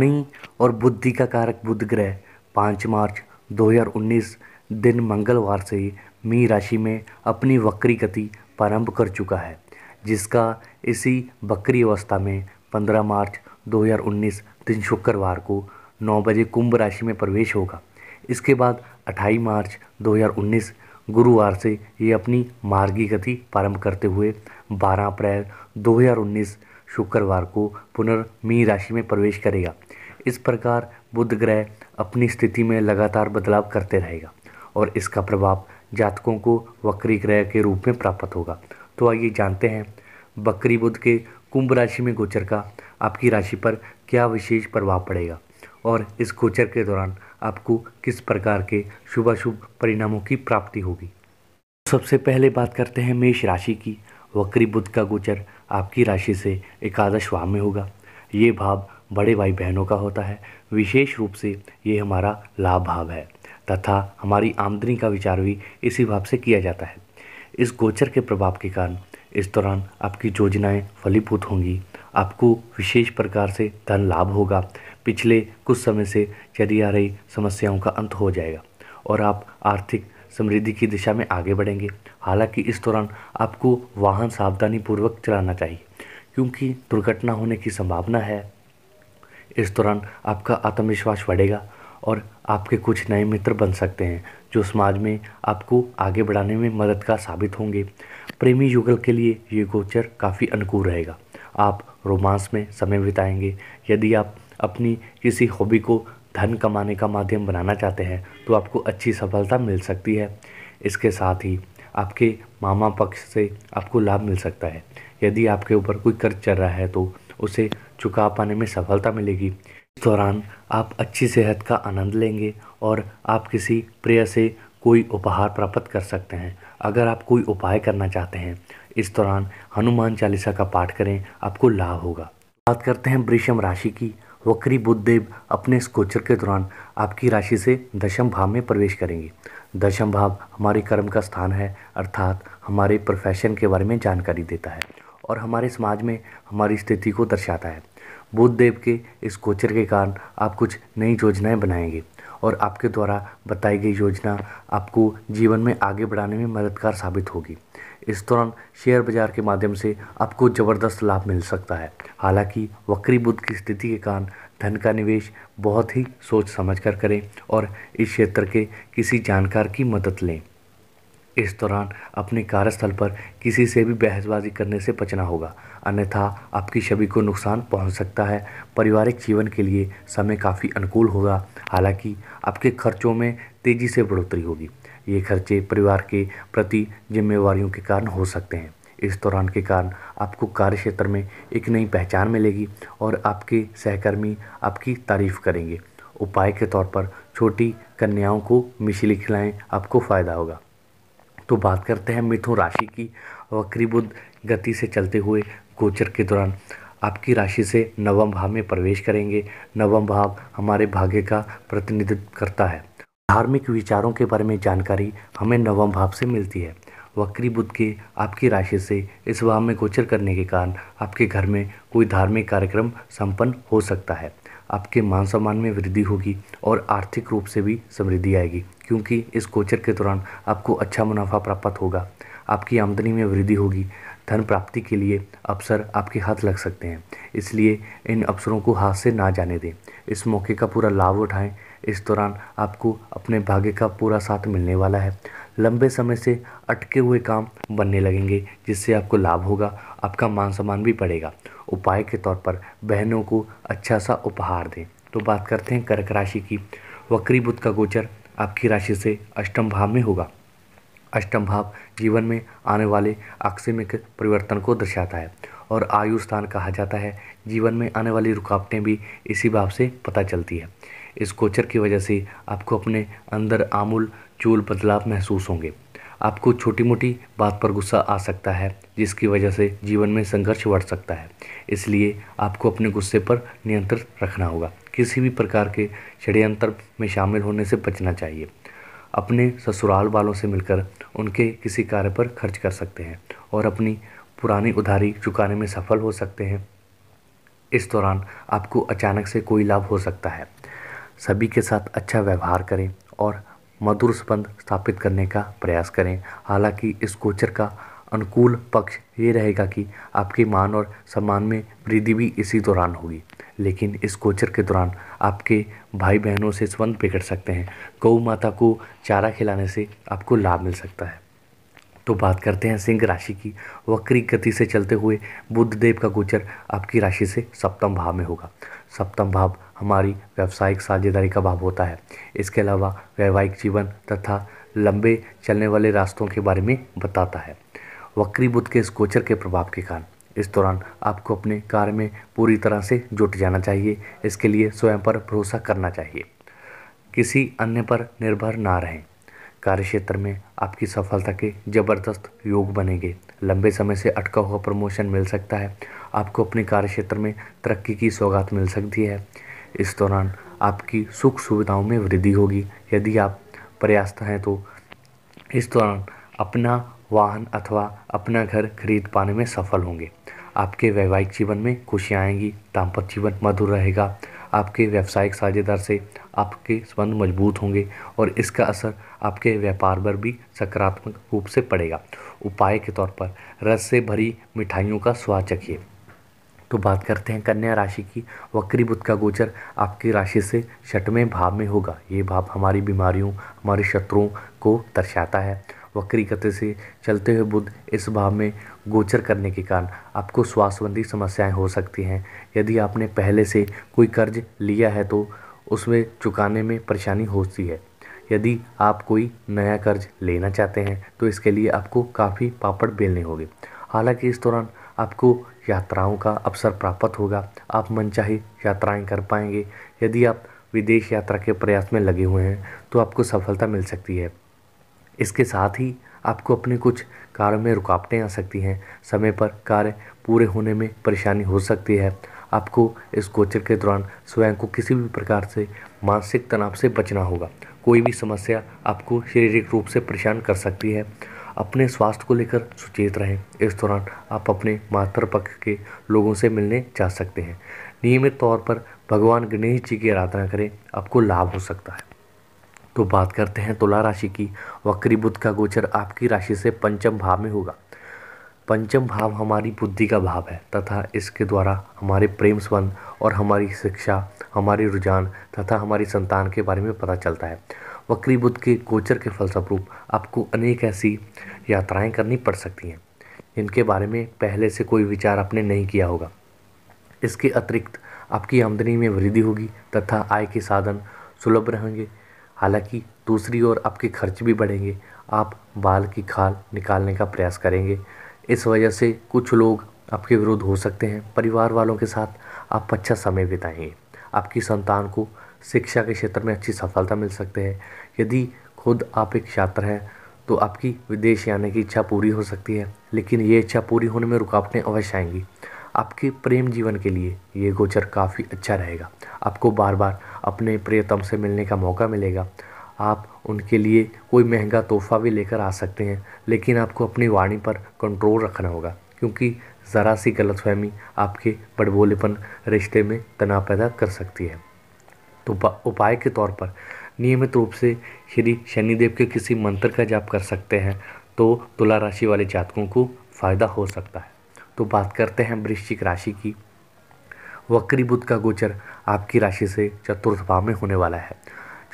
वाणी और बुद्धि का कारक बुध ग्रह 5 मार्च 2019 दिन मंगलवार से मीन राशि में अपनी वक्री गति प्रारंभ कर चुका है, जिसका इसी वक्री अवस्था में 15 मार्च 2019 दिन शुक्रवार को 9 बजे कुंभ राशि में प्रवेश होगा। इसके बाद 28 मार्च 2019 गुरुवार से ये अपनी मार्गी गति प्रारंभ करते हुए 12 अप्रैल 2019 शुक्रवार को पुनर्मीन राशि में प्रवेश करेगा। इस प्रकार बुध ग्रह अपनी स्थिति में लगातार बदलाव करते रहेगा और इसका प्रभाव जातकों को वक्री ग्रह के रूप में प्राप्त होगा। तो आइए जानते हैं वक्री बुध के कुंभ राशि में गोचर का आपकी राशि पर क्या विशेष प्रभाव पड़ेगा और इस गोचर के दौरान आपको किस प्रकार के शुभाशुभ परिणामों की प्राप्ति होगी। सबसे पहले बात करते हैं मेष राशि की। वक्री बुध का गोचर आपकी राशि से एकादश भाव में होगा। ये भाव बड़े भाई बहनों का होता है। विशेष रूप से ये हमारा लाभ भाव है तथा हमारी आमदनी का विचार भी इसी भाव से किया जाता है। इस गोचर के प्रभाव के कारण इस दौरान आपकी योजनाएं फलीभूत होंगी। आपको विशेष प्रकार से धन लाभ होगा। पिछले कुछ समय से चली आ रही समस्याओं का अंत हो जाएगा और आप आर्थिक समृद्धि की दिशा में आगे बढ़ेंगे। हालांकि इस दौरान आपको वाहन सावधानी पूर्वक चलाना चाहिए क्योंकि दुर्घटना होने की संभावना है। इस दौरान आपका आत्मविश्वास बढ़ेगा और आपके कुछ नए मित्र बन सकते हैं जो समाज में आपको आगे बढ़ाने में मददगार साबित होंगे। प्रेमी युगल के लिए ये गोचर काफ़ी अनुकूल रहेगा। आप रोमांस में समय बिताएंगे। यदि आप अपनी किसी हॉबी को धन कमाने का माध्यम बनाना चाहते हैं तो आपको अच्छी सफलता मिल सकती है। इसके साथ ही आपके मामा पक्ष से आपको लाभ मिल सकता है। यदि आपके ऊपर कोई कर्ज चल रहा है तो उसे चुका पाने में सफलता मिलेगी। इस दौरान आप अच्छी सेहत का आनंद लेंगे और आप किसी प्रिय से कोई उपहार प्राप्त कर सकते हैं। अगर आप कोई उपाय करना चाहते हैं इस दौरान हनुमान चालीसा का पाठ करें, आपको लाभ होगा। बात करते हैं वृषभ राशि की। वक्री बुध देव अपने इस गोचर के दौरान आपकी राशि से दशम भाव में प्रवेश करेंगे। दशम भाव हमारे कर्म का स्थान है, अर्थात हमारे प्रोफेशन के बारे में जानकारी देता है और हमारे समाज में हमारी स्थिति को दर्शाता है। बुध देव के इस गोचर के कारण आप कुछ नई योजनाएं बनाएंगे और आपके द्वारा बताई गई योजना आपको जीवन में आगे बढ़ाने में मददगार साबित होगी। इस दौरान शेयर बाजार के माध्यम से आपको ज़बरदस्त लाभ मिल सकता है। हालांकि वक्री बुध की स्थिति के कारण धन का निवेश बहुत ही सोच समझकर करें और इस क्षेत्र के किसी जानकार की मदद लें। इस दौरान अपने कार्यस्थल पर किसी से भी बहसबाजी करने से बचना होगा, अन्यथा आपकी छवि को नुकसान पहुंच सकता है। पारिवारिक जीवन के लिए समय काफ़ी अनुकूल होगा। हालांकि आपके खर्चों में तेज़ी से बढ़ोतरी होगी। ये खर्चे परिवार के प्रति जिम्मेवारियों के कारण हो सकते हैं। इस दौरान के कारण आपको कार्य क्षेत्र में एक नई पहचान मिलेगी और आपके सहकर्मी आपकी तारीफ करेंगे। उपाय के तौर पर छोटी कन्याओं को मिश्री खिलाएं, आपको फ़ायदा होगा। तो बात करते हैं मिथुन राशि की। वक्री बुध गति से चलते हुए गोचर के दौरान आपकी राशि से नवम भाव में प्रवेश करेंगे। नवम भाव हमारे भाग्य का प्रतिनिधित्व करता है। धार्मिक विचारों के बारे में जानकारी हमें नवम भाव से मिलती है। वक्री बुध के आपकी राशि से इस भाव में गोचर करने के कारण आपके घर में कोई धार्मिक कार्यक्रम संपन्न हो सकता है। आपके मान सम्मान में वृद्धि होगी और आर्थिक रूप से भी समृद्धि आएगी क्योंकि इस गोचर के दौरान आपको अच्छा मुनाफा प्राप्त होगा। आपकी आमदनी में वृद्धि होगी। धन प्राप्ति के लिए अवसर आपके हाथ लग सकते हैं, इसलिए इन अवसरों को हाथ से ना जाने दें। इस मौके का पूरा लाभ उठाएं। इस दौरान आपको अपने भाग्य का पूरा साथ मिलने वाला है। लंबे समय से अटके हुए काम बनने लगेंगे जिससे आपको लाभ होगा। आपका मान सम्मान भी बढ़ेगा। उपाय के तौर पर बहनों को अच्छा सा उपहार दें। तो बात करते हैं कर्क राशि की। वक्री बुध का गोचर आपकी राशि से अष्टम भाव में होगा। अष्टम भाव जीवन में आने वाले आकस्मिक परिवर्तन को दर्शाता है और आयु स्थान कहा जाता है। जीवन में आने वाली रुकावटें भी इसी भाव से पता चलती है। इस गोचर की वजह से आपको अपने अंदर आमूल चूल बदलाव महसूस होंगे। आपको छोटी मोटी बात पर गुस्सा आ सकता है जिसकी वजह से जीवन में संघर्ष बढ़ सकता है, इसलिए आपको अपने गुस्से पर नियंत्रण रखना होगा। किसी भी प्रकार के षड्यंत्र में शामिल होने से बचना चाहिए। अपने ससुराल वालों से मिलकर उनके किसी कार्य पर खर्च कर सकते हैं और अपनी पुरानी उधारी चुकाने में सफल हो सकते हैं। इस दौरान आपको अचानक से कोई लाभ हो सकता है। सभी के साथ अच्छा व्यवहार करें और मधुर संबंध स्थापित करने का प्रयास करें। हालांकि इस गोचर का अनुकूल पक्ष ये रहेगा कि आपके मान और सम्मान में वृद्धि भी इसी दौरान होगी, लेकिन इस गोचर के दौरान आपके भाई बहनों से संबंध बिगड़ सकते हैं। गौ माता को चारा खिलाने से आपको लाभ मिल सकता है। तो बात करते हैं सिंह राशि की। वक्री गति से चलते हुए बुध देव का गोचर आपकी राशि से सप्तम भाव में होगा। सप्तम भाव हमारी व्यावसायिक साझेदारी का भाव होता है। इसके अलावा वैवाहिक जीवन तथा लंबे चलने वाले रास्तों के बारे में बताता है। वक्री बुध के इस गोचर के प्रभाव के कारण इस दौरान आपको अपने कार्य में पूरी तरह से जुट जाना चाहिए। इसके लिए स्वयं पर भरोसा करना चाहिए, किसी अन्य पर निर्भर ना रहें। कार्यक्षेत्र में आपकी सफलता के जबरदस्त योग बनेंगे। लंबे समय से अटका हुआ प्रमोशन मिल सकता है। आपको अपने कार्यक्षेत्र में तरक्की की सौगात मिल सकती है। इस दौरान आपकी सुख सुविधाओं में वृद्धि होगी। यदि आप प्रयासरत हैं तो इस दौरान अपना वाहन अथवा अपना घर खरीद पाने में सफल होंगे। आपके वैवाहिक जीवन में खुशियाँ आएंगी। दाम्पत्य जीवन मधुर रहेगा। आपके व्यावसायिक साझेदार से आपके संबंध मजबूत होंगे और इसका असर आपके व्यापार पर भी सकारात्मक रूप से पड़ेगा। उपाय के तौर पर रस से भरी मिठाइयों का स्वाद चखिए। तो बात करते हैं कन्या राशि की। वक्री बुध का गोचर आपकी राशि से छठवें भाव में होगा। ये भाव हमारी बीमारियों, हमारे शत्रुओं को दर्शाता है। वक्री गति से चलते हुए बुध इस भाव में गोचर करने के कारण आपको स्वास्थ्य संबंधी समस्याएं हो सकती हैं। यदि आपने पहले से कोई कर्ज लिया है तो उसमें चुकाने में परेशानी होती है। यदि आप कोई नया कर्ज लेना चाहते हैं तो इसके लिए आपको काफ़ी पापड़ बेलने होंगे। हालांकि इस दौरान आपको यात्राओं का अवसर प्राप्त होगा। आप मनचाही यात्राएं कर पाएंगे। यदि आप विदेश यात्रा के प्रयास में लगे हुए हैं तो आपको सफलता मिल सकती है। इसके साथ ही आपको अपने कुछ कार्यों में रुकावटें आ सकती हैं। समय पर कार्य पूरे होने में परेशानी हो सकती है। आपको इस गोचर के दौरान स्वयं को किसी भी प्रकार से मानसिक तनाव से बचना होगा। कोई भी समस्या आपको शारीरिक रूप से परेशान कर सकती है। अपने स्वास्थ्य को लेकर सुचेत रहें। इस दौरान आप अपने मातृपक्ष के लोगों से मिलने जा सकते हैं। नियमित तौर पर भगवान गणेश जी की आराधना करें, आपको लाभ हो सकता है। तो बात करते हैं तुला राशि की। वक्री बुध का गोचर आपकी राशि से पंचम भाव में होगा। पंचम भाव हमारी बुद्धि का भाव है तथा इसके द्वारा हमारे प्रेम संबंध और हमारी शिक्षा, हमारे रुझान तथा हमारी संतान के बारे में पता चलता है। वक्री बुध के गोचर के फलस्वरूप आपको अनेक ऐसी यात्राएं करनी पड़ सकती हैं जिनके बारे में पहले से कोई विचार आपने नहीं किया होगा। इसके अतिरिक्त आपकी आमदनी में वृद्धि होगी तथा आय के साधन सुलभ रहेंगे। हालांकि दूसरी ओर आपके खर्च भी बढ़ेंगे। आप बाल की खाल निकालने का प्रयास करेंगे। इस वजह से कुछ लोग आपके विरुद्ध हो सकते हैं। परिवार वालों के साथ आप अच्छा समय बिताएंगे। आपकी संतान को शिक्षा के क्षेत्र में अच्छी सफलता मिल सकती है। यदि खुद आप एक छात्र हैं तो आपकी विदेश जाने की इच्छा पूरी हो सकती है, लेकिन ये इच्छा पूरी होने में रुकावटें अवश्य आएंगी। आपके प्रेम जीवन के लिए ये गोचर काफ़ी अच्छा रहेगा। आपको बार बार अपने प्रियतम से मिलने का मौका मिलेगा। आप उनके लिए कोई महंगा तोहफा भी लेकर आ सकते हैं, लेकिन आपको अपनी वाणी पर कंट्रोल रखना होगा, क्योंकि ज़रा सी गलतफहमी आपके बड़बोलेपन रिश्ते में तनाव पैदा कर सकती है। तो उपाय के तौर पर नियमित रूप से श्री शनिदेव के किसी मंत्र का जाप कर सकते हैं तो तुला राशि वाले जातकों को फ़ायदा हो सकता है। तो बात करते हैं वृश्चिक राशि की। वक्री बुध का गोचर आपकी राशि से चतुर्थ भाव में होने वाला है।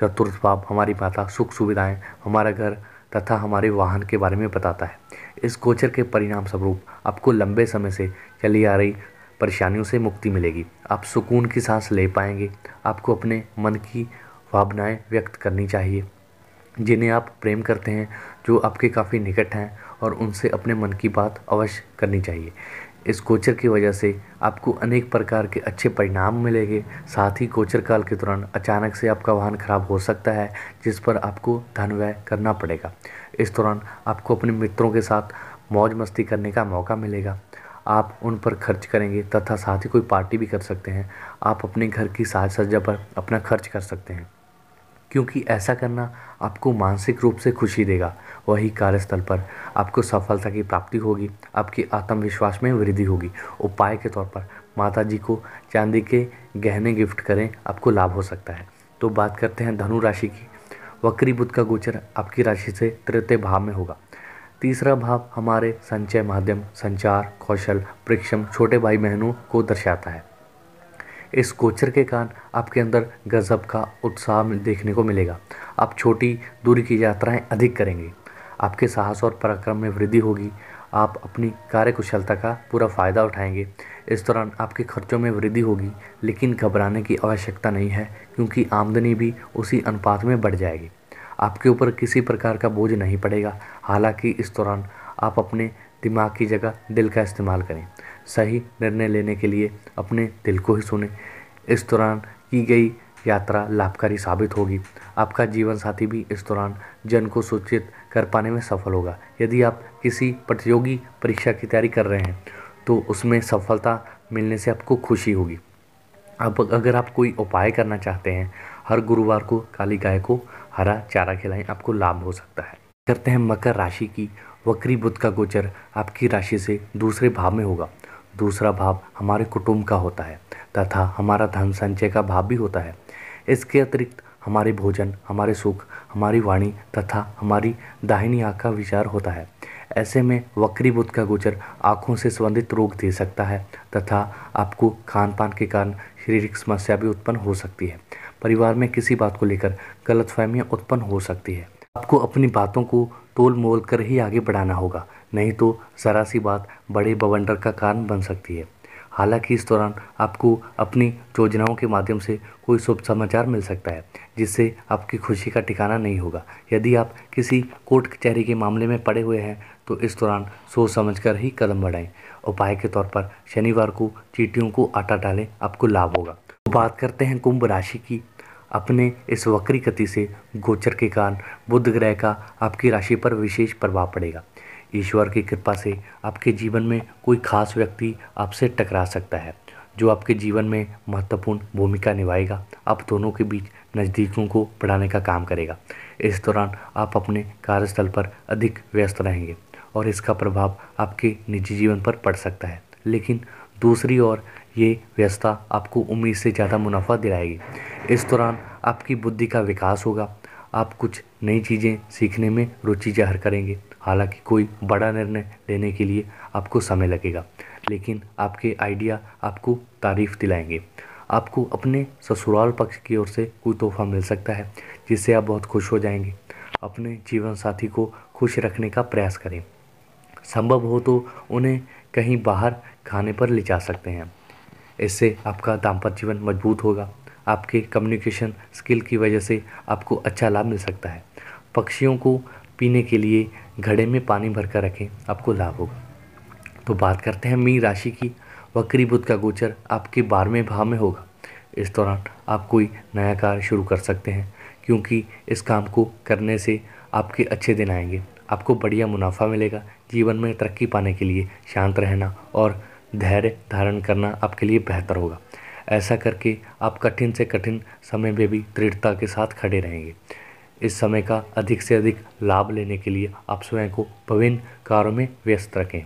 चतुर्थ भाव हमारी माता, सुख सुविधाएं, हमारा घर तथा हमारे वाहन के बारे में बताता है। इस गोचर के परिणाम स्वरूप आपको लंबे समय से चली आ रही परेशानियों से मुक्ति मिलेगी। आप सुकून की सांस ले पाएंगे। आपको अपने मन की भावनाएं व्यक्त करनी चाहिए जिन्हें आप प्रेम करते हैं, जो आपके काफ़ी निकट हैं, और उनसे अपने मन की बात अवश्य करनी चाहिए। इस गोचर की वजह से आपको अनेक प्रकार के अच्छे परिणाम मिलेंगे। साथ ही गोचर काल के दौरान अचानक से आपका वाहन खराब हो सकता है, जिस पर आपको धन व्यय करना पड़ेगा। इस दौरान आपको अपने मित्रों के साथ मौज मस्ती करने का मौका मिलेगा। आप उन पर खर्च करेंगे तथा साथ ही कोई पार्टी भी कर सकते हैं। आप अपने घर की साज सज्जा पर अपना खर्च कर सकते हैं, क्योंकि ऐसा करना आपको मानसिक रूप से खुशी देगा। वही कार्यस्थल पर आपको सफलता की प्राप्ति होगी। आपकी आत्मविश्वास में वृद्धि होगी। उपाय के तौर पर माता जी को चांदी के गहने गिफ्ट करें, आपको लाभ हो सकता है। तो बात करते हैं धनु राशि की। वक्री बुध का गोचर आपकी राशि से तृतीय भाव में होगा। तीसरा भाव हमारे संचय माध्यम, संचार, कौशल, परिश्रम, छोटे भाई बहनों को दर्शाता है। इस गोचर के कारण आपके अंदर गजब का उत्साह देखने को मिलेगा। आप छोटी दूरी की यात्राएं अधिक करेंगे। आपके साहस और पराक्रम में वृद्धि होगी। आप अपनी कार्यकुशलता का पूरा फ़ायदा उठाएंगे। इस दौरान आपके खर्चों में वृद्धि होगी, लेकिन घबराने की आवश्यकता नहीं है, क्योंकि आमदनी भी उसी अनुपात में बढ़ जाएगी। आपके ऊपर किसी प्रकार का बोझ नहीं पड़ेगा। हालांकि इस दौरान आप अपने दिमाग की जगह दिल का इस्तेमाल करें। सही निर्णय लेने के लिए अपने दिल को ही सुनें। इस दौरान की गई यात्रा लाभकारी साबित होगी। आपका जीवन साथी भी इस दौरान जन को सूचित कर पाने में सफल होगा। यदि आप किसी प्रतियोगी परीक्षा की तैयारी कर रहे हैं तो उसमें सफलता मिलने से आपको खुशी होगी। अब अगर आप कोई उपाय करना चाहते हैं, हर गुरुवार को काली गाय को हरा चारा खिलाएं, आपको लाभ हो सकता है। करते हैं मकर राशि की। वक्री बुध का गोचर आपकी राशि से दूसरे भाव में होगा। दूसरा भाव हमारे कुटुंब का होता है तथा हमारा धन संचय का भाव भी होता है। इसके अतिरिक्त हमारे भोजन, हमारे सुख, हमारी वाणी तथा हमारी दाहिनी आंख का विचार होता है। ऐसे में वक्री बुध का गोचर आँखों से संबंधित रोग दे सकता है तथा आपको खान पान के कारण शारीरिक समस्या भी उत्पन्न हो सकती है। परिवार में किसी बात को लेकर गलतफहमियां उत्पन्न हो सकती है। आपको अपनी बातों को तोल मोल कर ही आगे बढ़ाना होगा, नहीं तो ज़रा सी बात बड़े बवंडर का कारण बन सकती है। हालांकि इस दौरान आपको अपनी योजनाओं के माध्यम से कोई शुभ समाचार मिल सकता है, जिससे आपकी खुशी का ठिकाना नहीं होगा। यदि आप किसी कोर्ट कचहरी के मामले में पड़े हुए हैं तो इस दौरान सोच समझकर ही कदम बढ़ाएं। उपाय के तौर पर शनिवार को चींटियों को आटा डालें, आपको लाभ होगा। तो बात करते हैं कुंभ राशि की। अपने इस वक्री गति से गोचर के कारण बुध ग्रह का आपकी राशि पर विशेष प्रभाव पड़ेगा। ईश्वर की कृपा से आपके जीवन में कोई खास व्यक्ति आपसे टकरा सकता है, जो आपके जीवन में महत्वपूर्ण भूमिका निभाएगा। आप दोनों के बीच नज़दीकियों को बढ़ाने का काम करेगा। इस दौरान आप अपने कार्यस्थल पर अधिक व्यस्त रहेंगे और इसका प्रभाव आपके निजी जीवन पर पड़ सकता है। लेकिन दूसरी ओर ये व्यस्तता आपको उम्मीद से ज़्यादा मुनाफा दिलाएगी। इस दौरान आपकी बुद्धि का विकास होगा। आप कुछ नई चीज़ें सीखने में रुचि जाहिर करेंगे। हालांकि कोई बड़ा निर्णय लेने के लिए आपको समय लगेगा, लेकिन आपके आइडिया आपको तारीफ दिलाएंगे। आपको अपने ससुराल पक्ष की ओर से कोई तोहफा मिल सकता है, जिससे आप बहुत खुश हो जाएंगे। अपने जीवन साथी को खुश रखने का प्रयास करें। संभव हो तो उन्हें कहीं बाहर खाने पर ले जा सकते हैं। इससे आपका दाम्पत्य जीवन मजबूत होगा। आपके कम्युनिकेशन स्किल की वजह से आपको अच्छा लाभ मिल सकता है। पक्षियों को पीने के लिए घड़े में पानी भरकर रखें, आपको लाभ होगा। तो बात करते हैं मीन राशि की। वक्री बुध का गोचर आपके 12वें भाव में होगा। इस दौरान आप कोई नया कार्य शुरू कर सकते हैं, क्योंकि इस काम को करने से आपके अच्छे दिन आएंगे। आपको बढ़िया मुनाफा मिलेगा। जीवन में तरक्की पाने के लिए शांत रहना और धैर्य धारण करना आपके लिए बेहतर होगा। ऐसा करके आप कठिन से कठिन समय में भी दृढ़ता के साथ खड़े रहेंगे। इस समय का अधिक से अधिक लाभ लेने के लिए आप स्वयं को विभिन्न कार्यों में व्यस्त रखें।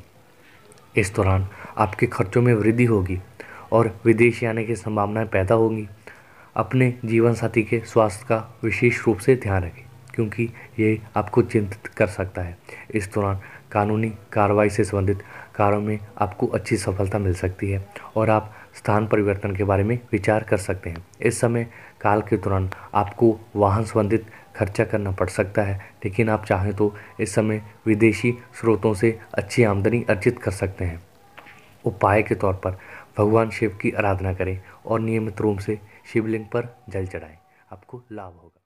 इस दौरान आपके खर्चों में वृद्धि होगी और विदेश जाने की संभावनाएं पैदा होंगी। अपने जीवन साथी के स्वास्थ्य का विशेष रूप से ध्यान रखें, क्योंकि ये आपको चिंतित कर सकता है। इस दौरान कानूनी कार्रवाई से संबंधित कार्यों में आपको अच्छी सफलता मिल सकती है और आप स्थान परिवर्तन के बारे में विचार कर सकते हैं। इस समय काल के दौरान आपको वाहन संबंधित खर्चा करना पड़ सकता है, लेकिन आप चाहें तो इस समय विदेशी स्रोतों से अच्छी आमदनी अर्जित कर सकते हैं। उपाय के तौर पर भगवान शिव की आराधना करें और नियमित रूप से शिवलिंग पर जल चढ़ाएं, आपको लाभ होगा।